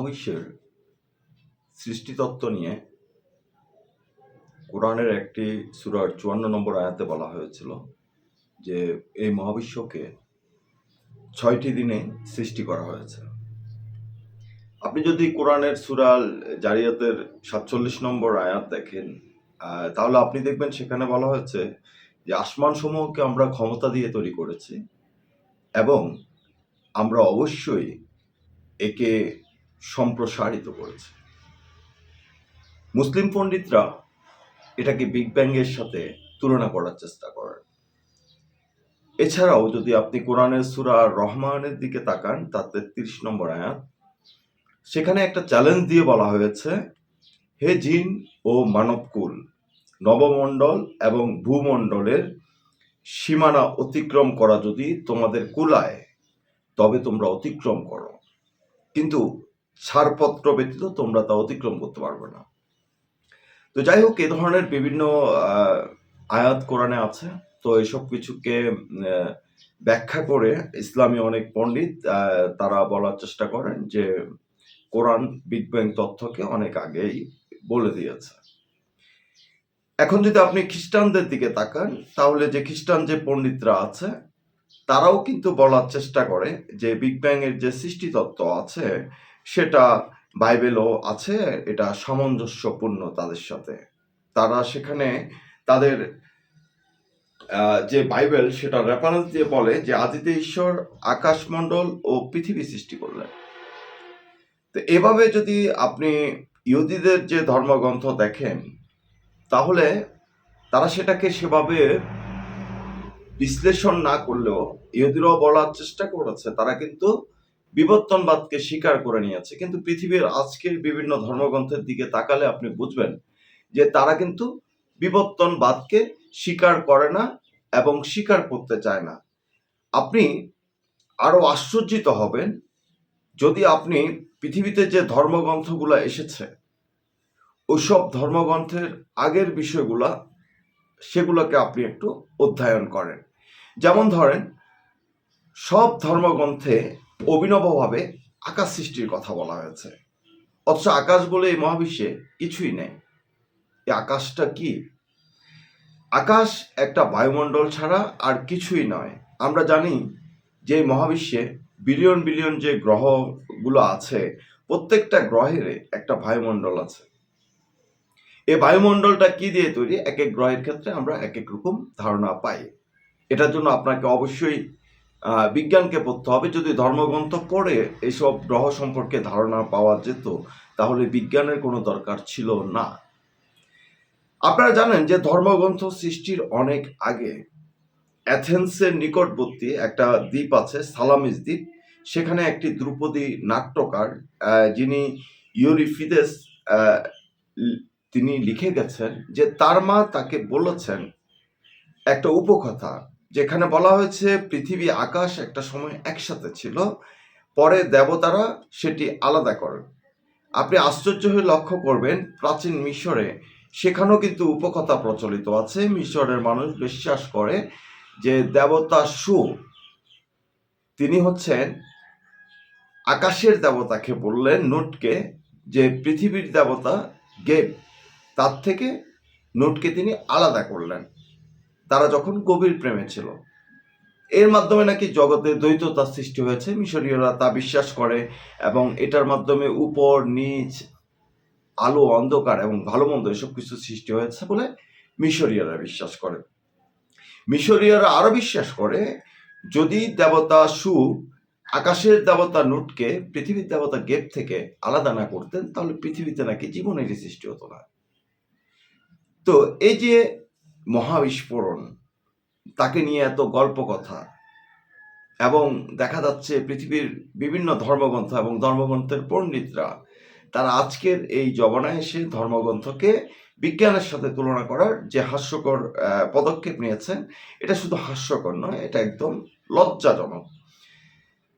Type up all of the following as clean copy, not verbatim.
মহাবিশ্বের সৃষ্টিতত্ত্ব নিয়ে কোরআনের একটি সূরার ৫৪ নম্বর আয়াতে বলা হয়েছিল যে এই মহাবিশ্বকে ৬টি দিনে সৃষ্টি করা হয়েছে। আপনি যদি কোরআনের সূরা জারিয়াতের ৪৭ নম্বর আয়াত দেখেন, তাহলে আপনি দেখবেন সেখানে বলা হয়েছে যে আসমান সমূহকে আমরা ক্ষমতা দিয়ে তৈরি করেছি এবং আমরা অবশ্যই একে সম্প্রসারিত করেছি। মুসলিম পণ্ডিতরা এটাকে বিগ ব্যাংয়ের সাথে তুলনা করার চেষ্টা করেন। এছাড়াও যদি আপনি কোরআনের সূরা রহমানের দিকে তাকান, তার ৩৩ নম্বর আয়াত, সেখানে একটা চ্যালেঞ্জ দিয়ে বলা হয়েছে, হে জিন ও মানবকুল, নবমণ্ডল এবং ভূমণ্ডলের সীমানা অতিক্রম করা যদি তোমাদের কুলায় তবে তোমরা অতিক্রম করো, কিন্তু ছাড়পত্র ব্যতীত তোমরা তা অতিক্রম করতে পারবে না। তো যাই হোক, এ ধরনের বিভিন্ন আয়াত কোরআনে আছে। তো এসব কিছুকে ব্যাখ্যা করে ইসলামী অনেক পণ্ডিত তারা বলার চেষ্টা করেন যে কোরআন বিগ ব্যাং তথ্যকে অনেক আগেই বলে দিয়েছে। এখন যদি আপনি খ্রিস্টানদের দিকে তাকান, তাহলে যে খ্রিস্টান যে পণ্ডিতরা আছে তারাও কিন্তু বলার চেষ্টা করে যে বিগ ব্যাং এর যে সৃষ্টি তত্ত্ব আছে সেটা বাইবেলও আছে, এটা সামঞ্জস্যপূর্ণ তাদের সাথে। তারা সেখানে তাদের যে বাইবেল সেটা রেফারেন্স দিয়ে বলে যে আদিতে ঈশ্বর আকাশমণ্ডল ও পৃথিবী সৃষ্টি করলেন। তো এভাবে যদি আপনি ইহুদিদের যে ধর্মগ্রন্থ দেখেন, তাহলে তারা সেটাকে সেভাবে বিশ্লেষণ না করলেও ইহুদিরাও বলার চেষ্টা করেছে তারা কিন্তু বিবর্তনবাদকে স্বীকার করে নিয়েছে। কিন্তু পৃথিবীর আজকের বিভিন্ন ধর্মগ্রন্থের দিকে তাকালে আপনি বুঝবেন যে তারা কিন্তু বিবর্তনবাদকে স্বীকার করে না এবং স্বীকার করতে চায় না। আপনি আরো আশ্চর্যিত হবেন যদি আপনি পৃথিবীতে যে ধর্মগ্রন্থগুলো এসেছে ওইসব ধর্মগ্রন্থের আগের বিষয়গুলা সেগুলোকে আপনি একটু অধ্যয়ন করেন। যেমন ধরেন, সব ধর্মগ্রন্থে অভিনবভাবে আকাশ সৃষ্টির কথা বলা হয়েছে, অথচ আকাশ বলে এই মহাবিশ্বে কিছুই নেই। এই আকাশটা কি? আকাশ একটা বায়ুমণ্ডল ছাড়া আর কিছুই নয়। আমরা জানি যে মহাবিশ্বে বিলিয়ন বিলিয়ন যে গ্রহগুলো আছে, প্রত্যেকটা গ্রহের একটা বায়ুমণ্ডল আছে। এই বায়ুমণ্ডলটা কি দিয়ে তৈরি, এক এক গ্রহের ক্ষেত্রে আমরা এক এক রকম ধারণা পাই। এটার জন্য আপনাকে অবশ্যই বিজ্ঞানকে পড়তে হবে। যদি ধর্মগ্রন্থ পড়ে এইসব গ্রহ সম্পর্কে ধারণা পাওয়া যেত তাহলে বিজ্ঞানের কোনো দরকার ছিল না। আপনারা জানেন যে ধর্মগ্রন্থ সৃষ্টির অনেক আগে অ্যাথেন্সের নিকটবর্তী একটা দ্বীপ আছে, সালামিস দ্বীপ। সেখানে একটি ধ্রুপদী নাট্যকার যিনি ইউরিপিদেস, তিনি লিখে গেছেন যে তার মা তাকে বলেছেন একটা উপকথা, যেখানে বলা হয়েছে পৃথিবী আকাশ একটা সময় একসাথে ছিল, পরে দেবতারা সেটি আলাদা করেন। আপনি আশ্চর্য হয়ে লক্ষ্য করবেন প্রাচীন মিশরে সেখানেও কিন্তু উপকথা প্রচলিত আছে। মিশরের মানুষ বিশ্বাস করে যে দেবতা সু, তিনি হচ্ছেন আকাশের দেবতাকে বললেন নুটকে যে পৃথিবীর দেবতা গেব, তার থেকে নুটকে তিনি আলাদা করলেন তারা যখন গভীর প্রেমে ছিল। এর মাধ্যমে নাকি জগতে দ্বৈততার সৃষ্টি হয়েছে, মিশরীয়রা তা বিশ্বাস করে এবং এটার মাধ্যমে উপর নিচ, আলো অন্ধকার এবং ভালো মন্দ এসব কিছু সৃষ্টি হয়েছে বলে মিশরীয়রা বিশ্বাস করে। মিশরীয়রা আরো বিশ্বাস করে যদি দেবতা সু আকাশের দেবতা নুটকে পৃথিবীর দেবতা গেব থেকে আলাদা না করতেন তাহলে পৃথিবীতে নাকি জীবনেরই সৃষ্টি হতো না। তো এই যে মহাবিস্ফোরণ, তাকে নিয়ে এত গল্প কথা, এবং দেখা যাচ্ছে পৃথিবীর বিভিন্ন ধর্মগ্রন্থ এবং ধর্মগ্রন্থের পণ্ডিতরা তারা আজকের এই জমানায় এসে ধর্মগ্রন্থকে বিজ্ঞানের সাথে তুলনা করার যে হাস্যকর পদক্ষেপ নিয়েছেন, এটা শুধু হাস্যকর নয়, এটা একদম লজ্জাজনক।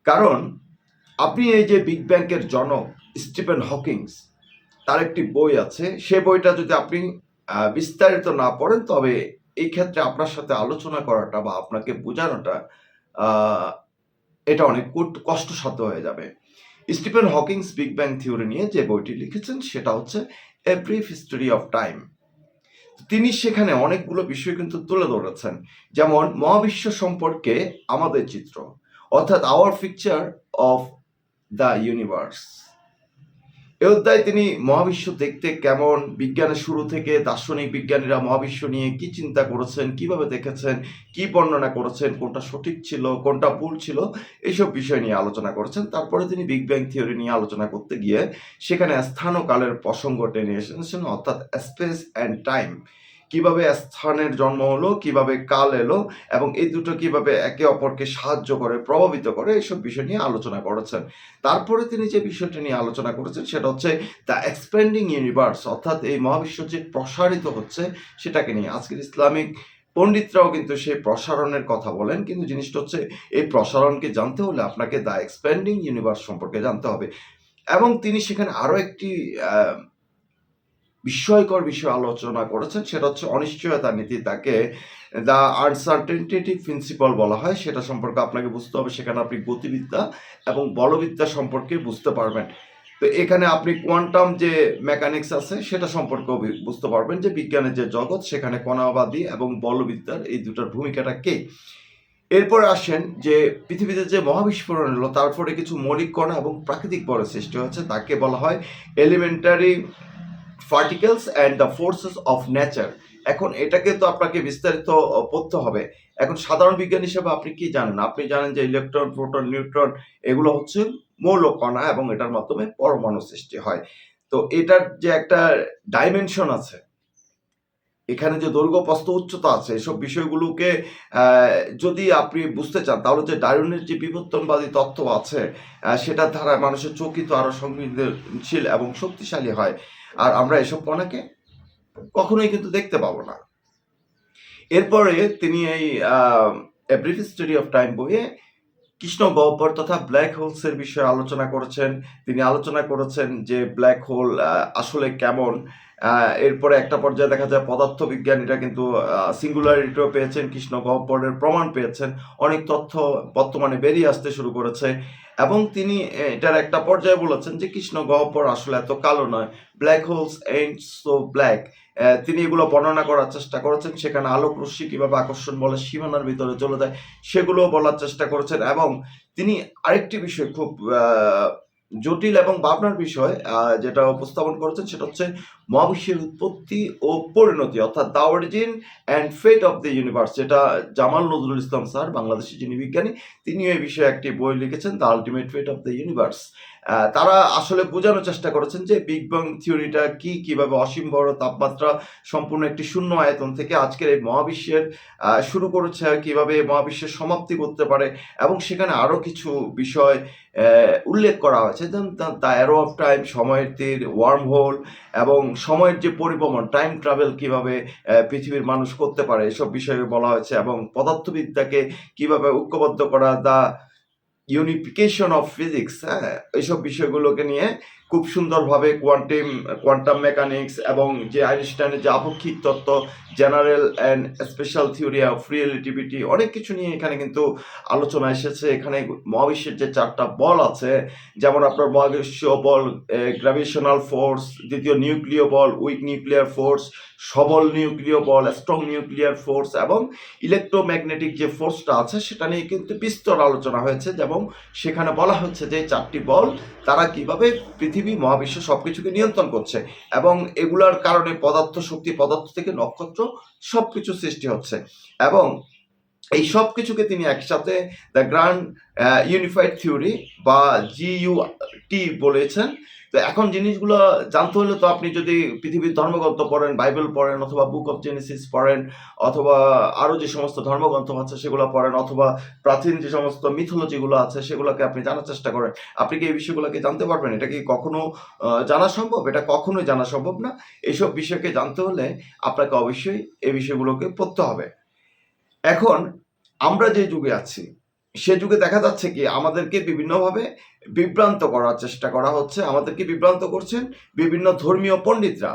কারণ আপনি এই যে বিগ ব্যাংয়ের জনক স্টিফেন হকিংস, তার একটি বই আছে, সে বইটা যদি আপনি বিস্তারিত না পড়েন তবে এই ক্ষেত্রে আপনার সাথে আলোচনা করাটা বা আপনাকে বোঝানোটা এটা অনেক কষ্টসাধ্য হয়ে যাবে। Stephen Hawkings big bang theory নিয়ে যে বইটি লিখেছেন সেটা হচ্ছে a brief history of time. তিনি সেখানে অনেকগুলো বিষয় কিন্তু তুলে ধরেছেন, যেমন মহাবিশ্ব সম্পর্কে আমাদের চিত্র, অর্থাৎ our picture of the universe. এ অধ্যায়ে তিনি মহাবিশ্ব দেখতে কেমন, বিজ্ঞানের শুরু থেকে দার্শনিক বিজ্ঞানীরা মহাবিশ্ব নিয়ে কি চিন্তা করেছেন, কিভাবে দেখেছেন, কি বর্ণনা করেছেন, কোনটা সঠিক ছিল, কোনটা ভুল ছিল, এইসব বিষয় নিয়ে আলোচনা করেছেন। তারপরে তিনি বিগ ব্যাং থিওরি নিয়ে আলোচনা করতে গিয়ে সেখানে স্থান ও কালের প্রসঙ্গ টেনে এসেছেন, অর্থাৎ স্পেস অ্যান্ড টাইম। কিভাবে স্থানের জন্ম হলো, কিভাবে কাল এলো, এবং এই দুটো কিভাবে একে অপরকে সাহায্য করে, প্রভাবিত করে, এইসব বিষয় নিয়ে আলোচনা করেছেন। তারপরে তিনি যে বিষয়টা নিয়ে আলোচনা করেছেন সেটা হচ্ছে দ্য এক্সপ্যান্ডিং ইউনিভার্স, অর্থাৎ এই মহাবিশ্ব যে প্রসারিত হচ্ছে সেটাকে নিয়ে। আজকের ইসলামিক পণ্ডিতরাও কিন্তু সেই প্রসারণের কথা বলেন, কিন্তু জিনিসটা হচ্ছে এই প্রসারণকে জানতে হলে আপনাকে দ্য এক্সপ্যান্ডিং ইউনিভার্স সম্পর্কে জানতে হবে। এবং তিনি সেখানে আরো একটি বিস্ময়কর বিষয় আলোচনা করেছেন, সেটা হচ্ছে অনিশ্চয়তার নীতি। তাকে দ্য আনসার্টেনটি প্রিন্সিপাল বলা হয়। সেটা সম্পর্কে আপনাকে বুঝতে হবে। সেখানে আপনি গতিবিদ্যা এবং বলবিদ্যা সম্পর্কে বুঝতে পারবেন। তো এখানে আপনি কোয়ান্টাম যে মেকানিক্স আছে সেটা সম্পর্কেও বুঝতে পারবেন, যে বিজ্ঞানের যে জগৎ সেখানে কণাবাদী এবং বলবিদ্যার এই দুটার ভূমিকাটা কে। এরপরে আসেন যে পৃথিবীতে যে মহাবিস্ফোরণ হলো তারপরে কিছু মৌলিক কণা এবং প্রাকৃতিক বলের সৃষ্টি হয়েছে, তাকে বলা হয় elementary particles and the forces of nature. এখন এটাকে তো আপনাকে বিস্তারিত পড়তে হবে। এখন সাধারণ বিজ্ঞান হিসেবে আপনি কি জানেন? আপনি জানেন যে ইলেকট্রন, প্রোটন, নিউট্রন এগুলো হচ্ছে মৌল কণা এবং এটার মাধ্যমে পরমাণু সৃষ্টি হয়। তো এটার যে একটা ডাইমেনশন আছে, এখানে যে দৈর্ঘ্য, প্রস্থ, উচ্চতা আছে, এসব বিষয়গুলোকে যদি আপনি বুঝতে চান তাহলে যে ডারউইনের যে বিবর্তনবাদী তত্ত্ব আছে সেটার দ্বারা মানুষের চকিত আরো সংবেদনশীল এবং শক্তিশালী হয়। আর আমরা এসব কণাকে কখনোই কিন্তু দেখতে পাবো না। এরপরে তিনি এই a brief history of time বইয়ে কৃষ্ণ গহ্বর তথা ব্ল্যাক হোলসের বিষয়ে আলোচনা করেছেন। তিনি আলোচনা করেছেন যে ব্ল্যাক হোল আসলে কেমন। এরপরে একটা পর্যায়ে দেখা যায় পদার্থবিজ্ঞানীরা কিন্তু সিঙ্গুলারিটিও পেয়েছেন, কৃষ্ণ গহ্বরের প্রমাণ পেয়েছেন, অনেক তথ্য বর্তমানে বেরিয়ে আসতে শুরু করেছে। এবং তিনি এটার একটা পর্যায়ে বলেছেন যে কৃষ্ণ গহ্বর আসলে এত কালো নয়, black holes and so black. তিনি এগুলো বর্ণনা করার চেষ্টা করেছেন। সেখানে আলোক রশ্মি কিভাবে আকর্ষণ বলের সীমানার ভিতরে চলে যায় সেগুলো বলার চেষ্টা করেছেন। এবং তিনি আরেকটি বিষয় খুব জটিল এবং ভাবনার বিষয় যেটা উপস্থাপন করেছেন সেটা হচ্ছে মহাবিশ্বের উৎপত্তি ও পরিণতি, অর্থাৎ the origin and fate of the universe, যেটা জামাল নজরুল ইসলাম স্যার, বাংলাদেশি যিনি বিজ্ঞানী, তিনি এই বিষয়ে একটি বই লিখেছেন, the ultimate fate of the universe. তারা আসলে বোঝানোর চেষ্টা করেছেন যে বিগ ব্যাং থিওরিটা কি, কিভাবে অসীম বড় তাপমাত্রা সম্পূর্ণ একটি শূন্য আয়তন থেকে আজকের এই মহাবিশ্বের শুরু করেছে, কিভাবে মহাবিশ্বের সমাপ্তি করতে পারে। এবং সেখানে আরো কিছু বিষয় উল্লেখ করা হয়েছে, যেমন দ্য অ্যারো অফ টাইম, সময়ের তীর, ওয়ার্ম হোল, এবং সময়ের যে পরিভ্রমণ, টাইম ট্রাভেল কিভাবে পৃথিবীর মানুষ করতে পারে, এসব বিষয়ে বলা হয়েছে। এবং পদার্থবিদ্যাকে কিভাবে ঐক্যবদ্ধ করা, দ্য ইউনিফিকেশন অফ ফিজিক্স, এইসব বিষয়গুলোকে নিয়ে খুব সুন্দরভাবে কোয়ান্টাম মেকানিক্স এবং যে আইনস্টাইনের যে আপেক্ষিক তত্ত্ব, general and special theory of relativity, অনেক কিছু নিয়ে এখানে কিন্তু আলোচনা এসেছে। এখানে মহাবিশ্বের যে 4টা বল আছে, যেমন আপনার মহাবিশ্ব বল, গ্র্যাভিটেশনাল ফোর্স, দ্বিতীয় নিউক্লিয় বল, উইক নিউক্লিয়ার ফোর্স, সবল নিউক্লিয় বল, স্ট্রং নিউক্লিয়ার ফোর্স, এবং ইলেকট্রোম্যাগনেটিক যে ফোর্সটা আছে সেটা নিয়ে কিন্তু বিস্তর আলোচনা হয়েছে। যেমন সেখানে বলা হচ্ছে যে 4টি বল তারা কিভাবে পৃথিবী, মহাবিশ্ব সবকিছুকে নিয়ন্ত্রণ করছে, এবং এগুলার কারণে পদার্থ শক্তি, পদার্থ থেকে নক্ষত্র সবকিছু সৃষ্টি হচ্ছে। এবং এই সব কিছুকে তিনি একসাথে দ্য গ্র্যান্ড ইউনিফাইড থিওরি বা GUT বলেছেন। তো এখন জিনিসগুলো জানতে হলে তো আপনি যদি পৃথিবীর ধর্মগ্রন্থ পড়েন, বাইবেল পড়েন, অথবা বুক অফ জেনেসিস পড়েন, অথবা আরো যে সমস্ত ধর্মগ্রন্থ আছে সেগুলো পড়েন, অথবা প্রাচীন যে সমস্ত মিথোলজিগুলো আছে সেগুলোকে আপনি জানার চেষ্টা করেন, আপনি কি এই বিষয়গুলোকে জানতে পারবেন? এটা কি কখনো জানা সম্ভব? এটা কখনোই জানা সম্ভব না। এইসব বিষয়কে জানতে হলে আপনাকে অবশ্যই এই বিষয়গুলোকে পড়তে হবে। এখন আমরা যে যুগে আছি সে যুগে দেখা যাচ্ছে কি আমাদেরকে বিভিন্নভাবে বিভ্রান্ত করার চেষ্টা করা হচ্ছে। আমাদেরকে বিভ্রান্ত করছেন বিভিন্ন ধর্মীয় পণ্ডিতরা।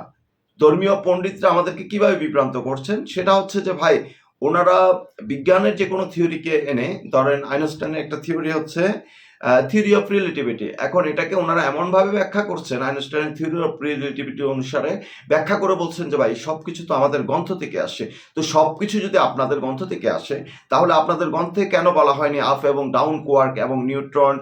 ধর্মীয় পণ্ডিতরা আমাদেরকে কিভাবে বিভ্রান্ত করছেন সেটা হচ্ছে যে ভাই, ওনারা বিজ্ঞানের যে কোনো থিওরিকে এনে, ধরেন আইনস্টাইনের একটা থিওরি হচ্ছে থিওরি অফ রিলেটিভিটি। এখন এটাকে ওনারা এমনভাবে ব্যাখ্যা করছেন, আইনস্টাইনের থিওরি অফ রিলেটিভিটি অনুসারে ব্যাখ্যা করে বলছেন যে ভাই সবকিছু তো আমাদের গ্রন্থ থেকে আসে, তো সবকিছু যদি আপনাদের গ্রন্থ থেকে আসে তাহলে আপনাদের গ্রন্থে কেন বলা হয়নি আপ এবং ডাউন কোয়ার্ক এবং নিউট্রন,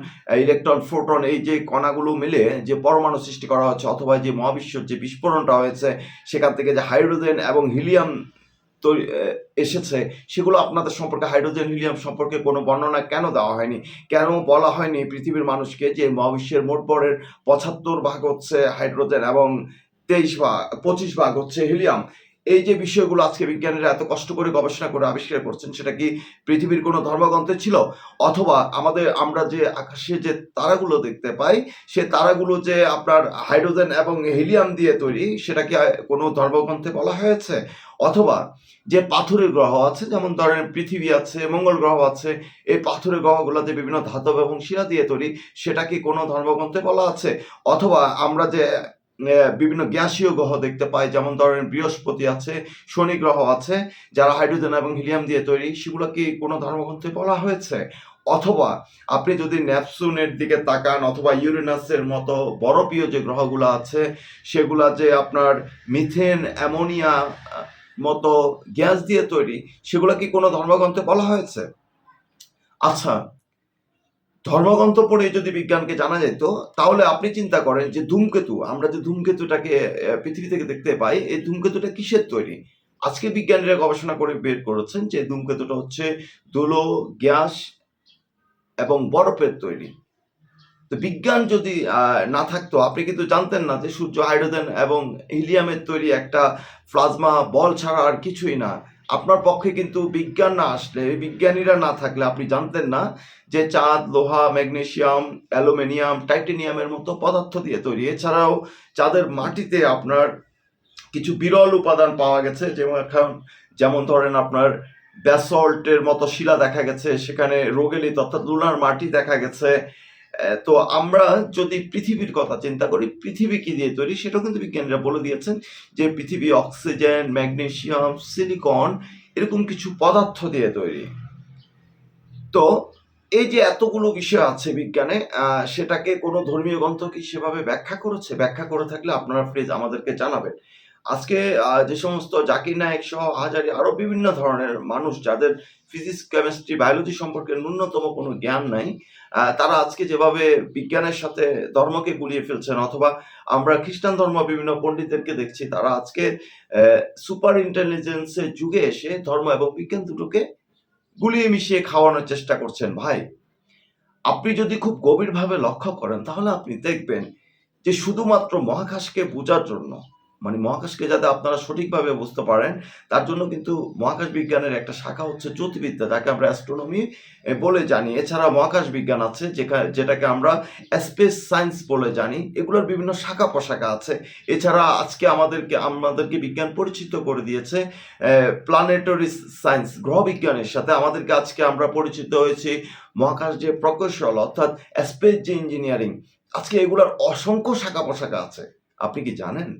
ইলেকট্রন, প্রোটন, এই যে কণাগুলো মিলে যে পরমাণু সৃষ্টি করা হচ্ছে, অথবা যে মহাবিশ্বর যে বিস্ফোরণটা হয়েছে সেখান থেকে যে হাইড্রোজেন এবং হিলিয়াম এসেছে, সেগুলো আপনাদের সম্পর্কে, হাইড্রোজেন হিলিয়াম সম্পর্কে কোনো বর্ণনা কেন দেওয়া হয়নি? কেন বলা হয়নি পৃথিবীর মানুষকে যে মহাবিশ্বের মোট ভরের 75 ভাগ হচ্ছে হাইড্রোজেন এবং 25 ভাগ হচ্ছে হিলিয়াম? এই যে বিষয়গুলো আজকে বিজ্ঞানীরা এত কষ্ট করে গবেষণা করে আবিষ্কার করছেন, সেটা কি পৃথিবীর কোনো ধর্মগ্রন্থে ছিল? অথবা আমরা যে আকাশে যে তারাগুলো দেখতে পাই, সে তারাগুলো যে আপনার হাইড্রোজেন এবং হিলিয়াম দিয়ে তৈরি, সেটা কি কোনো ধর্মগ্রন্থে বলা হয়েছে? অথবা যে পাথুরে গ্রহ আছে, যেমন ধরেন পৃথিবী আছে, মঙ্গল গ্রহ আছে, এই পাথুরে গ্রহগুলো যে বিভিন্ন ধাতব এবং শিলা দিয়ে তৈরি, সেটা কি কোনো ধর্মগ্রন্থে বলা আছে? অথবা আমরা যে বিভিন্ন গ্যাসীয় গ্রহ দেখতে পাই, যেমন ধরেন বৃহস্পতি আছে, শনি গ্রহ আছে, যারা হাইড্রোজেন এবং হিলিয়াম দিয়ে তৈরি, সেগুলো কি কোনো ধর্মগ্রন্থে বলা হয়েছে? অথবা আপনি যদি নেপচুনের দিকে তাকান, অথবা ইউরেনাসের মতো বরফীয় যে গ্রহগুলো আছে, সেগুলা যে আপনার মিথেন, অ্যামোনিয়া মতো গ্যাস দিয়ে তৈরি, সেগুলো কি কোনো ধর্মগ্রন্থে বলা হয়েছে? আচ্ছা, ধর্মগ্রন্থ পড়ে যদি বিজ্ঞানকে জানা যেত, তাহলে আপনি চিন্তা করেন যে ধূমকেতু, আমরা যে ধূমকেতুটাকে পৃথিবী থেকে দেখতে পাই, এই ধূমকেতুটা কিসের তৈরি? আজকে বিজ্ঞানীরা গবেষণা করে বের করেছেন যে ধূমকেতুটা হচ্ছে ধুলো, গ্যাস এবং বরফের তৈরি। তো বিজ্ঞান যদি না থাকতো, আপনি কিন্তু জানতেন না যে সূর্য হাইড্রোজেন এবং হিলিয়ামের তৈরি একটা প্লাজমা বল ছাড়া আর কিছুই না। আপনার পক্ষে কিন্তু বিজ্ঞান না আসলে, বিজ্ঞানীরা না থাকলে আপনি জানতেন না যে চাঁদ লোহা, ম্যাগনেসিয়াম, অ্যালুমিনিয়াম, টাইটেনিয়ামের মতো পদার্থ দিয়ে তৈরি। এছাড়াও চাঁদের মাটিতে আপনার কিছু বিরল উপাদান পাওয়া গেছে, যেমন ধরেন আপনার ব্যাসল্টের মতো শিলা দেখা গেছে, সেখানে রোগেলিত অর্থাৎ লুনার মাটি দেখা গেছে। তো আমরা যদি পৃথিবীর কথা চিন্তা করি, পৃথিবী কি দিয়ে তৈরি, সেটাও কিন্তু বিজ্ঞানীরা বলে দিয়েছেন যে পৃথিবী অক্সিজেন, ম্যাগনেসিয়াম, সিলিকন, এরকম কিছু পদার্থ দিয়ে তৈরি। তো এই যে এতগুলো বিষয় আছে বিজ্ঞানে, সেটাকে কোনো ধর্মীয় গ্রন্থ কি সেভাবে ব্যাখ্যা করেছে? ব্যাখ্যা করে থাকলে আপনারা প্লিজ আমাদেরকে জানাবেন। আজকে যে সমস্ত জাকির নায়েক সহ হাজারি আরো বিভিন্ন ধরনের মানুষ, যাদের ফিজিক্স, কেমিস্ট্রি, বায়োলজি সম্পর্কে ন্যূনতম কোনো জ্ঞান নাই, তারা আজকে যেভাবে বিজ্ঞানের সাথে ধর্মকে গুলিয়ে ফেলছেন, অথবা আমরা খ্রিস্টান ধর্ম বিভিন্ন পণ্ডিতদেরকে দেখছি, তারা আজকে সুপার ইন্টেলিজেন্সের যুগে এসে ধর্ম এবং বিজ্ঞান দুটোকে গুলিয়ে মিশিয়ে খাওয়ানোর চেষ্টা করছেন। ভাই, আপনি যদি খুব গভীরভাবে লক্ষ্য করেন, তাহলে আপনি দেখবেন যে শুধুমাত্র মহাকাশকে বোঝার জন্য, মানে মহাকাশকে যাতে আপনারা সঠিকভাবে বুঝতে পারেন, তার জন্য কিন্তু মহাকাশ বিজ্ঞানের একটা শাখা হচ্ছে জ্যোতির্বিদ্যা, যাকে আমরা অ্যাস্ট্রোনমি বলে জানি। এছাড়া মহাকাশ বিজ্ঞান আছে, যেটাকে আমরা স্পেস সায়েন্স বলে জানি। এগুলোর বিভিন্ন শাখা প্রশাখা আছে। এছাড়া আজকে আমাদেরকে বিজ্ঞান পরিচিত করে দিয়েছে প্ল্যানেটরি সায়েন্স, গ্রহ বিজ্ঞানের সাথে। আমাদেরকে আজকে আমরা পরিচিত হয়েছি মহাকাশ যে প্রকৌশল, অর্থাৎ স্পেস যে ইঞ্জিনিয়ারিং। আজকে এগুলোর অসংখ্য শাখা প্রশাখা আছে। আপনি কি জানেন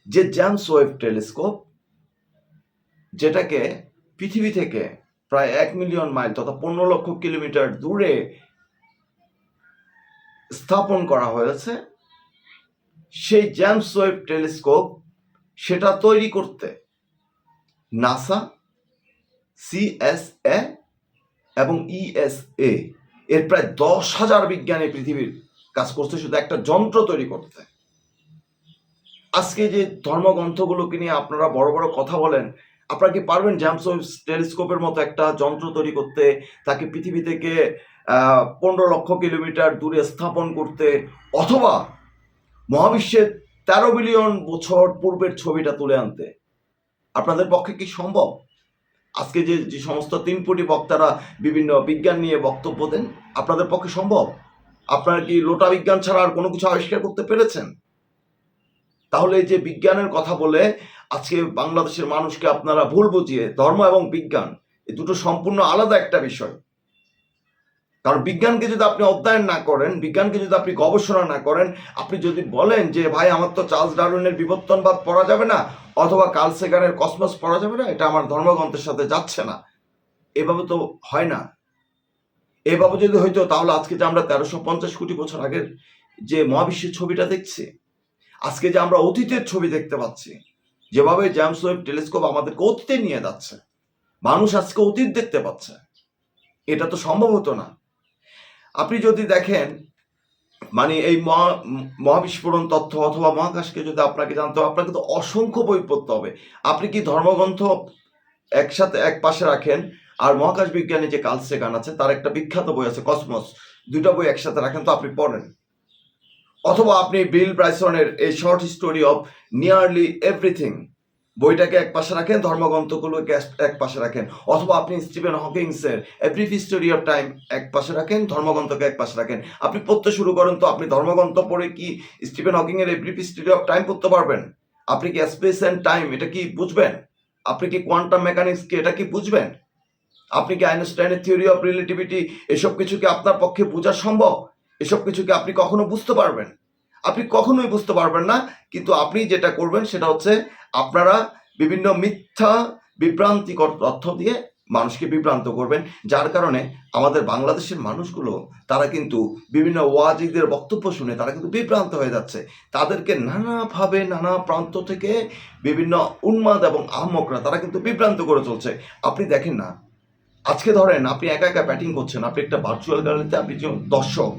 যে জেমস ওয়েব টেলিস্কোপ, যেটাকে পৃথিবী থেকে প্রায় 1 মিলিয়ন মাইল তথা 15 লক্ষ কিলোমিটার দূরে স্থাপন করা হয়েছে, সেই জেমস ওয়েব টেলিস্কোপ, সেটা তৈরি করতে নাসা, সিএসএ এবং ইএসএ এর প্রায় 10,000 বিজ্ঞানী পৃথিবীর কাজ করছে শুধু একটা যন্ত্র তৈরি করতে। আজকে যে ধর্মগ্রন্থগুলোকে নিয়ে আপনারা বড় বড় কথা বলেন, আপনারা কি পারবেন জেমস ওয়েব টেলিস্কোপের মতো একটা যন্ত্র তৈরি করতে, তাকে পৃথিবী থেকে 15 লক্ষ কিলোমিটার দূরে স্থাপন করতে, অথবা মহাবিশ্বের 13 বিলিয়ন বছর পূর্বের ছবিটা তুলে আনতে? আপনাদের পক্ষে কি সম্ভব? আজকে যে সমস্ত 3 কোটি বক্তারা বিভিন্ন বিজ্ঞান নিয়ে বক্তব্য দেন, আপনাদের পক্ষে সম্ভব? আপনারা কি লোটা বিজ্ঞান ছাড়া আর কোনো কিছু আবিষ্কার করতে পেরেছেন? তাহলে এই যে বিজ্ঞানের কথা বলে আজকে বাংলাদেশের মানুষকে আপনারা ভুল বুঝিয়ে, ধর্ম এবং বিজ্ঞান এই দুটো সম্পূর্ণ আলাদা একটা বিষয়। কারণ বিজ্ঞানকে যদি আপনি অধ্যয়ন না করেন, বিজ্ঞানকে যদি আপনি গবেষণা না করেন, আপনি যদি বলেন যে ভাই আমার তো চার্লস ডারউইনের বিবর্তনবাদ পড়া যাবে না, অথবা কার্ল সেগানের কসমস পড়া যাবে না, এটা আমার ধর্মগ্রন্থের সাথে যাচ্ছে না, এভাবে তো হয় না। এভাবে যদি হইতো তাহলে আজকে যে আমরা 1350 কোটি বছর আগের যে মহাবিশ্বের ছবিটা দেখছি, আজকে যে আমরা অতীতের ছবি দেখতে পাচ্ছি, যেভাবে জেমস ওয়েব টেলিস্কোপ আমাদেরকে অতীতে নিয়ে যাচ্ছে, মানুষ আজকে অতীত দেখতে পাচ্ছে, এটা তো সম্ভব হতো না। আপনি যদি দেখেন মানে এই মহাবিস্ফোরণ তথ্য অথবা মহাকাশকে যদি আপনাকে জানতে হবে, আপনাকে তো অসংখ্য বই পড়তে হবে। আপনি কি ধর্মগ্রন্থ একসাথে এক পাশে রাখেন আর মহাকাশ বিজ্ঞানী যে কার্ল সেগান আছে তার একটা বিখ্যাত বই আছে কসমস, দুইটা বই একসাথে রাখেন তো আপনি পড়েন। অথবা আপনি বিল ব্রাইসনের এই short story of nearly everything বইটাকে এক পাশে রাখেন, ধর্মগ্রন্থগুলোকে এক পাশে রাখেন। অথবা আপনি স্টিফেন হকিংসের a brief story of time এক পাশে রাখেন, ধর্মগ্রন্থকে এক পাশে রাখেন। আপনি পড়তে শুরু করেন তো আপনি ধর্মগ্রন্থ পড়ে কি স্টিফেন হকিং এর এ ব্রিফ স্টোরি অফ টাইম পড়তে পারবেন? আপনি কি স্পেস অ্যান্ড টাইম এটা কি বুঝবেন? আপনি কি কোয়ান্টাম মেকানিক্স কি এটা কি বুঝবেন? আপনি কি আইনস্টাইনের থিওরি অফ রিলেটিভিটি এসব কিছু কি আপনার পক্ষে বোঝা সম্ভব? এসব কিছু কি আপনি কখনো বুঝতে পারবেন? আপনি কখনোই বুঝতে পারবেন না। কিন্তু আপনি যেটা করবেন সেটা হচ্ছে আপনারা বিভিন্ন মিথ্যা বিভ্রান্তিকর তথ্য দিয়ে মানুষকে বিভ্রান্ত করবেন, যার কারণে আমাদের বাংলাদেশের মানুষগুলো তারা কিন্তু বিভিন্ন ওয়াজিদের বক্তব্য শুনে তারা কিন্তু বিভ্রান্ত হয়ে যাচ্ছে। তাদেরকে নানাভাবে নানা প্রান্ত থেকে বিভিন্ন উন্মাদ এবং আহম্মকরা তারা কিন্তু বিভ্রান্ত করে চলছে। আপনি দেখেন না, আজকে ধরেন আপনি একা একা ব্যাটিং করছেন, আপনি একটা ভার্চুয়াল গ্যালারিতে আপনি যে দর্শক,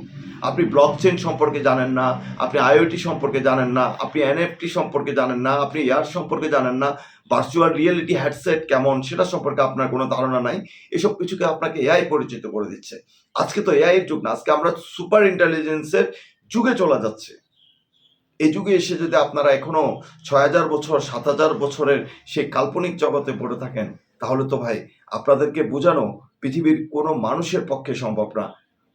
আপনি ব্লক চেইন সম্পর্কে জানেন না, আপনি আইওটি সম্পর্কে জানেন না, আপনি এনএফটি সম্পর্কে জানেন না, আপনি এয়ার সম্পর্কে জানেন না, ভার্চুয়াল রিয়েলিটি হেডসেট কেমন সেটা সম্পর্কে আপনার কোনো ধারণা নাই। এসব কিছুকে আপনাকে এআই পরিচিত করে দিচ্ছে। আজকে তো এআই এর যুগ না, আজকে আমরা সুপার ইন্টেলিজেন্সের যুগে চলে যাচ্ছে। এই যুগে এসে যদি আপনারা এখনো 6000 বছর 7000 বছরের সেই কাল্পনিক জগতে পড়ে থাকেন, তাহলে তো ভাই আপনাদেরকে বোঝানো পৃথিবীর কোনো মানুষের পক্ষে সম্ভব না।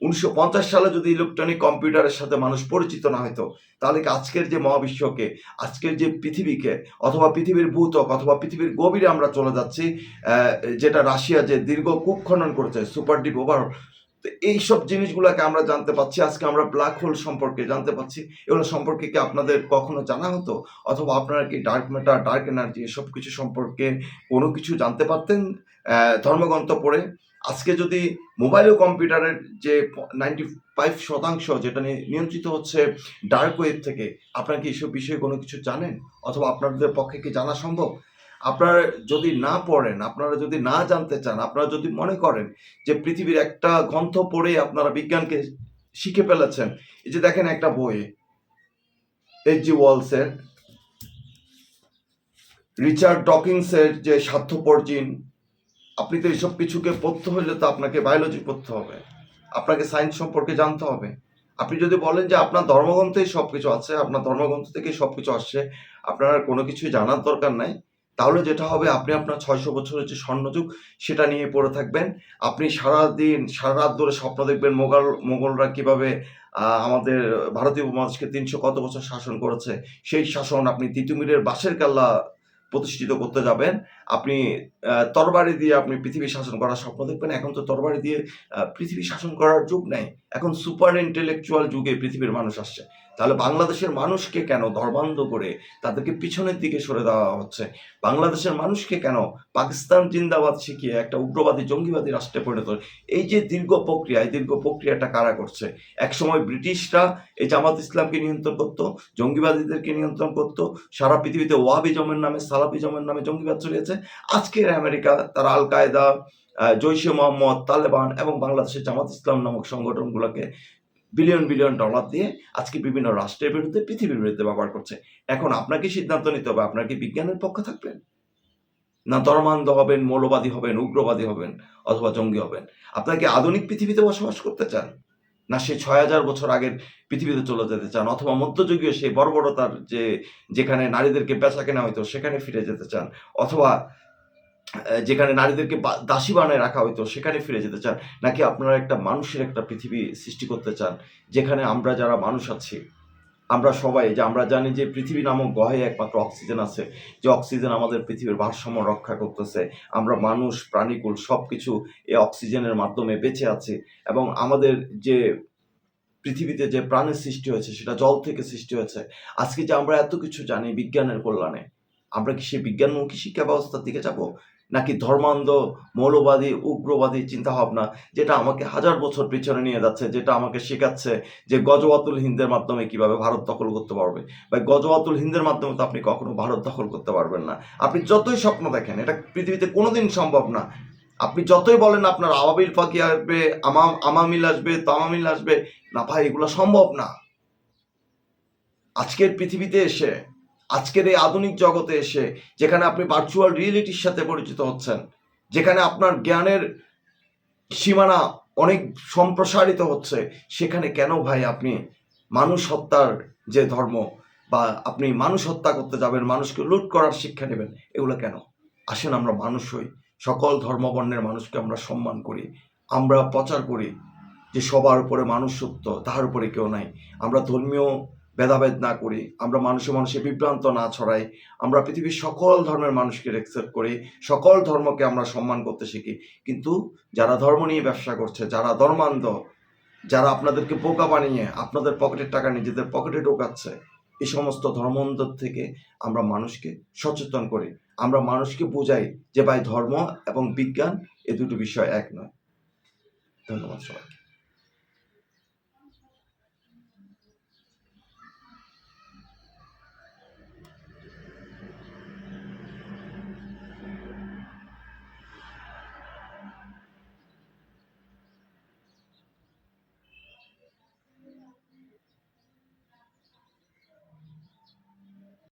1950 সালে যদি ইলেকট্রনিক কম্পিউটারের সাথে মানুষ পরিচিত না হতো, তাহলে কি আজকের যে মহাবিশ্বকে, আজকের যে পৃথিবীকে, অথবা পৃথিবীর ভূত্বক অথবা পৃথিবীর গভীরে আমরা চলে যাচ্ছি, যেটা রাশিয়া যে দীর্ঘ কূপ খনন করেছে সুপার ডিপ ওভার, তো এইসব জিনিসগুলোকে আমরা জানতে পাচ্ছি। আজকে আমরা ব্ল্যাক হোল সম্পর্কে জানতে পাচ্ছি। এগুলো সম্পর্কে কি আপনাদের কখনো জানা হতো? অথবা আপনারা কি ডার্ক ম্যাটার, ডার্ক এনার্জি এসব কিছু সম্পর্কে কোনো কিছু জানতে পারতেন ধর্মগ্রন্থ পড়ে? আজকে যদি মোবাইল ও কম্পিউটারের যে 95% যেটা নিয়ন্ত্রিত হচ্ছে ডার্ক ওয়েব থেকে, আপনারা কি এসব বিষয়ে কোনো কিছু জানেন? অথবা আপনাদের পক্ষে কি জানা সম্ভব? আপনারা যদি না পড়েন, আপনারা যদি না জানতে চান, আপনারা যদি মনে করেন যে পৃথিবীর একটা গ্রন্থ পড়ে আপনারা বিজ্ঞানকে শিখে ফেলেছেন, এই যে দেখেন একটা বই এইচজি ওয়েলসের, রিচার্ড ডকিন্সের যে স্বার্থপর জিন, আপনি তো এইসব কিছুকে পড়তে হলে তো আপনাকে বায়োলজি পড়তে হবে, আপনাকে সায়েন্স সম্পর্কে জানতে হবে। আপনি যদি বলেন যে আপনার ধর্মগ্রন্থেই সব কিছু আছে, আপনার ধর্মগ্রন্থ থেকেই সব কিছু আসছে, আপনার কোনো কিছুই জানার দরকার নাই, তাহলে যেটা হবে আপনি আপনার 600 বছরের যে স্বর্ণযুগ সেটা নিয়ে পড়ে থাকবেন। আপনি সারাদিন সারা রাত ধরে স্বপ্ন দেখবেন মোগলরা কিভাবে আমাদের ভারতীয় উপমহাদেশকে 300 কত বছর শাসন করেছে, সেই শাসন আপনি তিতুমিরের বাঁশের কেল্লা প্রতিষ্ঠিত করতে যাবেন। আপনি তরবারি দিয়ে আপনি পৃথিবী শাসন করার স্বপ্ন দেখবেন। এখন তো তরবারি দিয়ে পৃথিবী শাসন করার যুগ নেই, এখন সুপার ইন্টেলেকচুয়াল যুগে পৃথিবীর মানুষ আসছে। তাহলে বাংলাদেশের মানুষকে কেন ধর্মান্ধ করে তাদেরকে পিছনের দিকে সরে দেওয়া হচ্ছে? বাংলাদেশের মানুষকে কেন পাকিস্তান জিন্দাবাদ শিখিয়ে একটা উগ্রবাদী জঙ্গিবাদী রাষ্ট্রে পরিণত? এই যে দীর্ঘ প্রক্রিয়া, এই দীর্ঘ প্রক্রিয়াটা কারা করছে? একসময় ব্রিটিশরা এই জামাত ইসলামকে নিয়ন্ত্রণ করত, জঙ্গিবাদীদেরকে নিয়ন্ত্রণ করত, সারা পৃথিবীতে ওয়াহাবিজমের নামে, সালাফিজমের নামে জঙ্গিবাদ চলেছে। আজকের আমেরিকা তারা আল কায়দা, জৈশে মোহাম্মদ, তালেবান এবং বাংলাদেশের জামাত ইসলাম নামক সংগঠনগুলোকে বিলিয়ন বিলিয়ন ডলার দিয়ে আজকে বিভিন্ন রাষ্ট্রের বিরুদ্ধে, পৃথিবীর বিরুদ্ধে ব্যবহার করছে। এখন আপনাকে সিদ্ধান্ত নিতে হবে, আপনার কি বিজ্ঞানের পক্ষে থাকবেন, না ধর্মান্ধ হবেন, মৌলবাদী হবেন, উগ্রবাদী হবেন, অথবা জঙ্গি হবেন? আপনাকে আধুনিক পৃথিবীতে বসবাস করতে চান, না সেই 6000 বছর আগের পৃথিবীতে চলে যেতে চান, অথবা মধ্যযুগীয় সেই বর্বরতার যেখানে নারীদেরকে বেচা কেনা হইতো সেখানে ফিরে যেতে চান, অথবা যেখানে নারীদেরকে দাসী বানায় রাখা হইতো সেখানে ফিরে যেতে চান, নাকি আপনারা একটা মানুষের একটা পৃথিবী সৃষ্টি করতে চান যেখানে আমরা যারা মানুষ আছি, আমরা সবাই যে আমরা জানি যে পৃথিবী নামক গ্রহে একমাত্র অক্সিজেন আছে, যে অক্সিজেন আমাদের পৃথিবীর ভারসাম্য রক্ষা করতেছে, আমরা মানুষ প্রাণীকুল সবকিছু এই অক্সিজেনের মাধ্যমে বেঁচে আছে, এবং আমাদের যে পৃথিবীতে যে প্রাণের সৃষ্টি হয়েছে সেটা জল থেকে সৃষ্টি হয়েছে। আজকে যে আমরা এত কিছু জানি বিজ্ঞানের কল্যাণে, আমরা কি সেই বিজ্ঞানমুখী শিক্ষা ব্যবস্থার দিকে যাব, নাকি ধর্মান্ধ, মৌলবাদী, উগ্রবাদী চিন্তাভাবনা, যেটা আমাকে হাজার বছর পেছনে নিয়ে যাচ্ছে, যেটা আমাকে শেখাচ্ছে যে গজওয়াতুল হিন্দের মাধ্যমে কিভাবে ভারত দখল করতে পারবে। বা গজওয়াতুল হিন্দের মাধ্যমে তো আপনি কখনো ভারত দখল করতে পারবেন না। আপনি যতই স্বপ্ন দেখেন, এটা পৃথিবীতে কোনোদিন সম্ভব না। আপনি যতই বলেন আপনার আবাবিল ফাঁকি আসবে, আমামিল আসবে, তামামিল আসবে, না ভাই, এগুলো সম্ভব না। আজকের পৃথিবীতে এসে, আজকের এই আধুনিক জগতে এসে, যেখানে আপনি ভার্চুয়াল রিয়েলিটির সাথে পরিচিত হচ্ছেন, যেখানে আপনার জ্ঞানের সীমানা অনেক সম্প্রসারিত হচ্ছে, সেখানে কেন ভাই আপনি মানুষ হত্যার যে ধর্ম, বা আপনি মানুষ হত্যা করতে যাবেন, মানুষকে লুট করার শিক্ষা নেবেন, এগুলো কেন? আসেন আমরা মানুষ হই, সকল ধর্মবর্ণের মানুষকে আমরা সম্মান করি, আমরা প্রচার করি যে সবার উপরে মানুষ সত্য, তাহার উপরে কেউ নাই। আমরা ধর্মীয় ভেদাভেদ না করি, আমরা মানুষে মানুষে বিভ্রান্ত না ছড়াই, আমরা পৃথিবীর সকল ধর্মের মানুষকে রেসপেক্ট করি, সকল ধর্মকে আমরা সম্মান করতে শিখি। কিন্তু যারা ধর্ম নিয়ে ব্যবসা করছে, যারা ধর্মান্ধ, যারা আপনাদেরকে বোকা বানিয়ে আপনাদের পকেটের টাকা নিজেদের পকেটে ঢোকাচ্ছে, এই সমস্ত ধর্মান্ধ থেকে আমরা মানুষকে সচেতন করি, আমরা মানুষকে বোঝাই যে ভাই, ধর্ম এবং বিজ্ঞান এ দুটো বিষয় এক নয়। ধন্যবাদ সবাইকে।